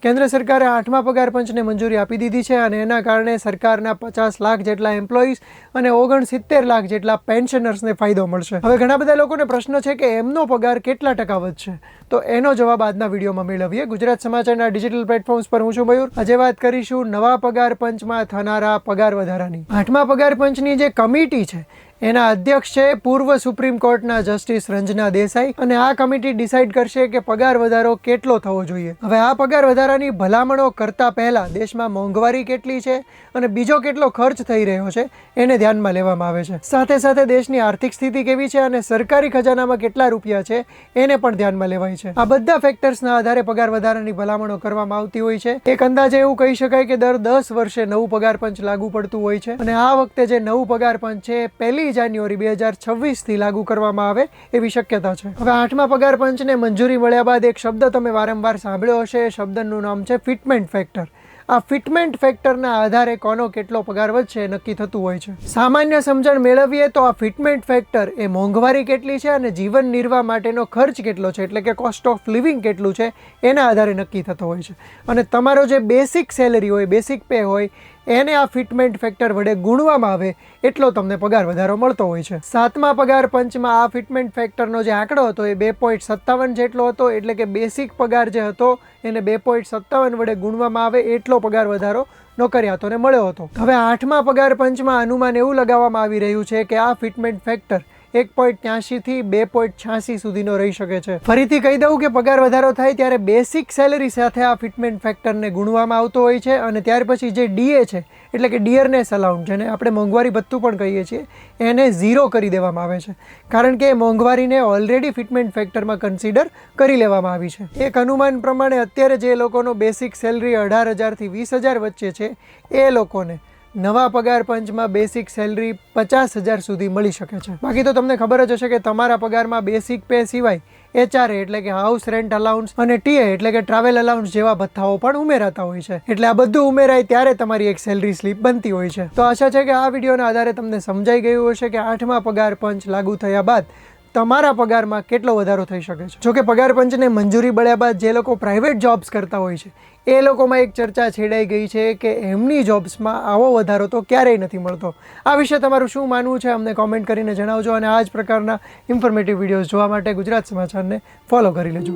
કેન્દ્ર સરકારે 8મા પગાર પંચને મંજૂરી આપી દીધી છે અને એના કારણે સરકારના 50 લાખ જેટલા એમ્પ્લોઈઝ અને 69 લાખ જેટલા પેન્શનર્સને ફાયદો મળશે। હવે ઘણા બધા લોકોને પ્રશ્ન છે કે એમનો પગાર કેટલા ટકા વધશે, તો એનો જવાબ આજના વિડીયોમાં મેળવીએ। ગુજરાત સમાચારના ડિજિટલ પ્લેટફોર્મ્સ પર હું છું મયુર। આજે વાત કરીશું નવા પગાર પંચમાં થનારા પગાર વધારાની। 8મા પગાર પંચની જે કમિટી છે એના અધ્યક્ષ છે પૂર્વ સુપ્રીમ કોર્ટના જસ્ટિસ રંजना દેસાઈ અને આ કમિટી ડિસાઇડ કરશે કે પગાર વધારો કેટલો થવો જોઈએ। હવે આ પગાર વધારાની ભલામણો કરતા પહેલા દેશમાં મોંઘવારી કેટલી છે અને બીજો કેટલો ખર્ચ થઈ રહ્યો છે એને ધ્યાનમાં લેવામાં આવે છે। સાથે સાથે દેશની આર્થિક સ્થિતિ કેવી છે અને સરકારી ખજાનામાં કેટલા રૂપિયા છે એને પણ ધ્યાનમાં લેવાય છે। આ બધા ફેક્ટર્સના આધારે પગાર વધારાની ભલામણો કરવામાં આવતી હોય છે। એક અંદાજે એવું કહી શકાય કે દર 10 વર્ષે નવું પગાર પંચ લાગુ પડતું હોય છે અને આ વખતે જે નવું પગાર પંચ છે 1 જાન્યુઆરી 2026 થી લાગુ કરવામાં આવે એવી શક્યતા છે। હવે 8મા પગાર પંચને મંજૂરી મળ્યા બાદ એક શબ્દ તમે વારંવાર સાંભળ્યો હશે, એ શબ્દનું નામ છે ફિટમેન્ટ ફેક્ટર। આ ફિટમેન્ટ ફેક્ટરના આધારે કોનો કેટલો પગાર વધશે નક્કી થતું હોય છે। સામાન્ય સમજણ મેળવીએ તો આ ફિટમેન્ટ ફેક્ટર એ મોંઘવારી કેટલી છે અને જીવન નિર્વાહ માટેનો ખર્ચ કેટલો છે એટલે કે કોસ્ટ ઓફ લિવિંગ કેટલું છે એના આધારે નક્કી થતો હોય છે અને તમારો જે બેસિક સેલરી હોય, બેસિક પે હોય એને આ ફિટમેન્ટ ફેક્ટર વડે ગુણવામાં આવે એટલો તમને પગાર વધારો મળતો હોય છે। 7મા પગાર પંચમાં આ ફિટમેન્ટ ફેક્ટરનો જે આંકડો હતો એ 2.57 જેટલો હતો એટલે કે બેસિક પગાર જે હતો એને 2.57 વડે ગુણવામાં આવે એટલો પગાર વધારો નોકરિયાતોને મળ્યો હતો। હવે 8મા પગાર પંચમાં અનુમાન એવું લગાવવામાં આવી રહ્યું છે કે આ ફિટમેન્ટ ફેક્ટર 1.83 થી 2.86 સુધીનો રહી શકે છે। ફરીથી કહી દઉં કે પગાર વધારો થાય ત્યારે બેસિક સેલરી સાથે આ ફિટમેન્ટ ફેક્ટરને ગુણવામાં આવતો હોય છે અને ત્યાર પછી જે ડીએ છે એટલે કે ડિયરનેસ અલાઉન્ટ, જેને આપણે મોંઘવારી ભથ્થું પણ કહીએ છીએ, એને 0 કરી દેવામાં આવે છે કારણ કે મોંઘવારીને ઓલરેડી ફિટમેન્ટ ફેક્ટરમાં કન્સિડર કરી લેવામાં આવી છે। એક અનુમાન પ્રમાણે અત્યારે જે લોકોનો બેસિક સેલરી 18,000 થી 20,000 વચ્ચે છે એ લોકોને નવા પગાર પંચમાં બેસિક સેલરી 50,000 સુધી મળી શકે છે। બાકી તો તમને ખબર જ હશે કે તમારા પગારમાં બેસિક પે સિવાય HRA એટલે કે હાઉસ રેન્ટ અલાઉન્સ અને TA એટલે કે ટ્રાવેલ અલાઉન્સ જેવા ભથ્થાઓ પણ ઉમેરાતા હોય છે। એટલે આ બધું ઉમેરાય ત્યારે તમારી એક સેલરી સ્લીપ બનતી હોય છે। તો આશા છે કે આ વિડીયોના આધારે તમને સમજાઈ ગયું હશે કે 8મા પગાર પંચ લાગુ થયા બાદ તમારા પગારમાં કેટલો વધારો થઈ શકે છે। જોકે પગાર પંચને મંજૂરી મળ્યા બાદ જે લોકો પ્રાઇવેટ જોબ્સ કરતા હોય છે એ લોકોમાં એક ચર્ચા છેડાઈ ગઈ છે કે એમની જોબ્સમાં આવો વધારો તો ક્યારેય નથી મળતો। આ વિશે તમારું શું માનવું છે અમને કોમેન્ટ કરીને જણાવજો અને આ જ પ્રકારના ઇન્ફોર્મેટિવ વિડીયોઝ જોવા માટે ગુજરાત સમાચારને ફોલો કરી લેજો।